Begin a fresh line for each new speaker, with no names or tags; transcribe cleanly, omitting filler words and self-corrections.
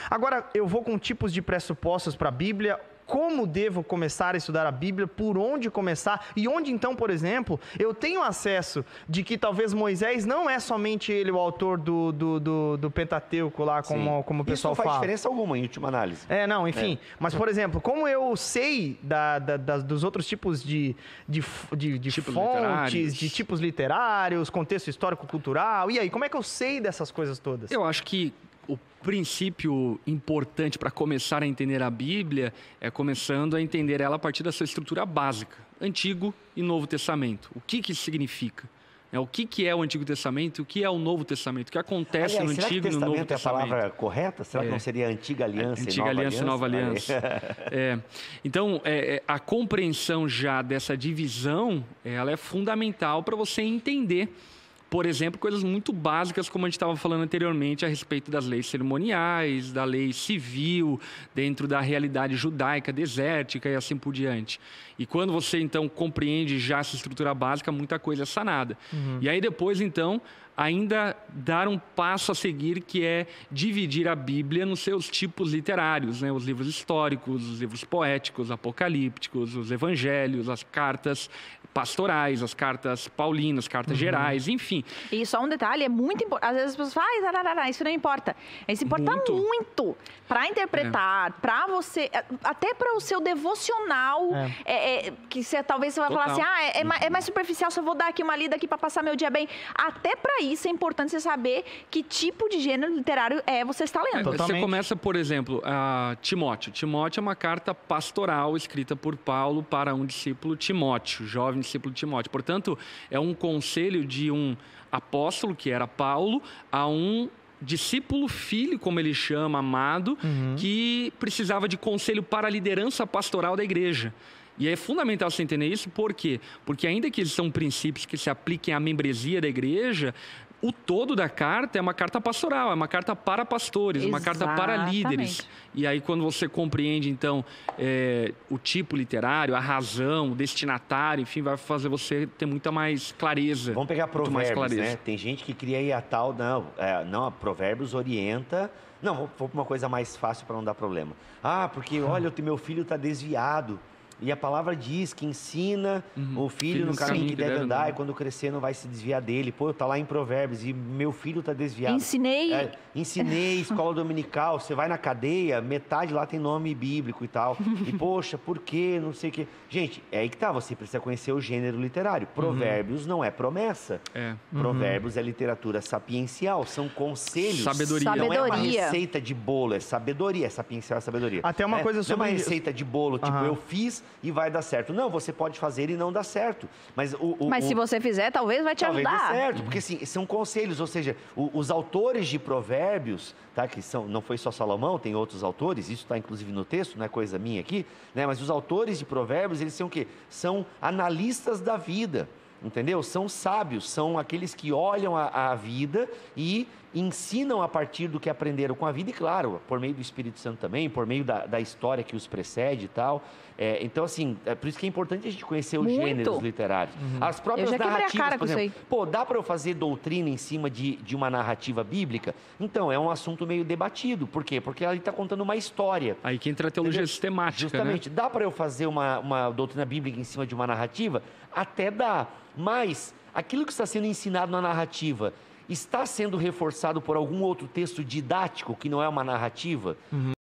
Agora, eu vou com tipos de pressupostos para a Bíblia. Como devo começar a estudar a Bíblia? Por onde começar? E onde, então, por exemplo, eu tenho acesso de que talvez Moisés não é somente ele o autor do Pentateuco lá, como o pessoal fala.
Isso não faz diferença alguma, em última análise.
Não, enfim. Mas, por exemplo, como eu sei dos outros tipos de
Tipos
fontes,
literários.
de tipos literários, contexto histórico-cultural, e aí, como é que eu sei dessas coisas todas?
Eu acho que o princípio importante para começar a entender a Bíblia é começando a entender ela a partir da sua estrutura básica, Antigo e Novo Testamento. O que isso significa? O que é o Antigo Testamento e o que é o Novo Testamento? O que acontece no Antigo e no Novo Testamento?
Será que Testamento é a palavra correta? Será que não seria Antiga Aliança e Nova Aliança?
Então, a compreensão já dessa divisão, ela é fundamental para você entender, por exemplo, coisas muito básicas, como a gente estava falando anteriormente, a respeito das leis cerimoniais, da lei civil, dentro da realidade judaica, desértica e assim por diante. E quando você, então, compreende já essa estrutura básica, muita coisa é sanada. E aí depois, então, ainda dar um passo a seguir, que é dividir a Bíblia nos seus tipos literários, né? Os livros históricos, os livros poéticos, apocalípticos, os evangelhos, as cartas pastorais, as cartas paulinas, cartas gerais, enfim.
E só um detalhe, é muito importante. Às vezes as pessoas falam, isso não importa. Isso importa muito para interpretar, para você, até para o seu devocional, que talvez você vai falar assim, é mais superficial, só vou dar aqui uma lida aqui para passar meu dia bem. Até para isso é importante você saber que tipo de gênero literário você está lendo.
Você começa, por exemplo, a Timóteo. Timóteo é uma carta pastoral escrita por Paulo para um discípulo Timóteo, jovem discípulo Timóteo. Portanto, é um conselho de um apóstolo, que era Paulo, a um discípulo filho, como ele chama, amado, que precisava de conselho para a liderança pastoral da igreja. E é fundamental você entender isso, por quê? Porque ainda que eles são princípios que se apliquem à membresia da igreja, o todo da carta é uma carta pastoral, é uma carta para pastores, uma carta para líderes. E aí, quando você compreende, então, o tipo literário, a razão, o destinatário, enfim, vai fazer você ter muita mais clareza.
Vamos pegar Provérbios, né? Tem gente que cria aí a tal, não, Provérbios orienta... Não, vou para uma coisa mais fácil para não dar problema. Porque, olha, o meu filho está desviado. E a palavra diz que ensina o filho no caminho que deve andar, e quando crescer não vai se desviar dele. Pô, tá lá em Provérbios, e meu filho tá desviado. Ensinei, escola dominical, você vai na cadeia, metade lá tem nome bíblico e tal. E, poxa, por quê? Não sei o quê. Gente, é aí que tá, você precisa conhecer o gênero literário. Provérbios não é promessa. Provérbios é literatura sapiencial, são conselhos.
Sabedoria.
Não é uma receita de bolo, é sabedoria. Sapiencial é sabedoria.
Até uma coisa sobre...
Não é uma receita de bolo, tipo, eu fiz e vai dar certo. Não, você pode fazer e não dar certo. Mas
se você fizer, talvez vai te ajudar.
Talvez dê certo, porque assim, são conselhos, ou seja, os autores de Provérbios, tá, que não foi só Salomão, tem outros autores, isso está inclusive no texto, não é coisa minha aqui, né, mas os autores de Provérbios, eles são o quê? São analistas da vida. Entendeu? São sábios, são aqueles que olham a vida e ensinam a partir do que aprenderam com a vida e, claro, por meio do Espírito Santo também, por meio da história que os precede e tal. Então, assim, é por isso que é importante a gente conhecer os gêneros literários. As próprias narrativas, por exemplo. Pô, dá para eu fazer doutrina em cima de uma narrativa bíblica? Então, é um assunto meio debatido. Por quê? Porque ali está contando uma história.
Aí que entra a teologia sistemática,
justamente.
Né?
Dá para eu fazer uma doutrina bíblica em cima de uma narrativa? Até dá. Mas aquilo que está sendo ensinado na narrativa está sendo reforçado por algum outro texto didático que não é uma narrativa?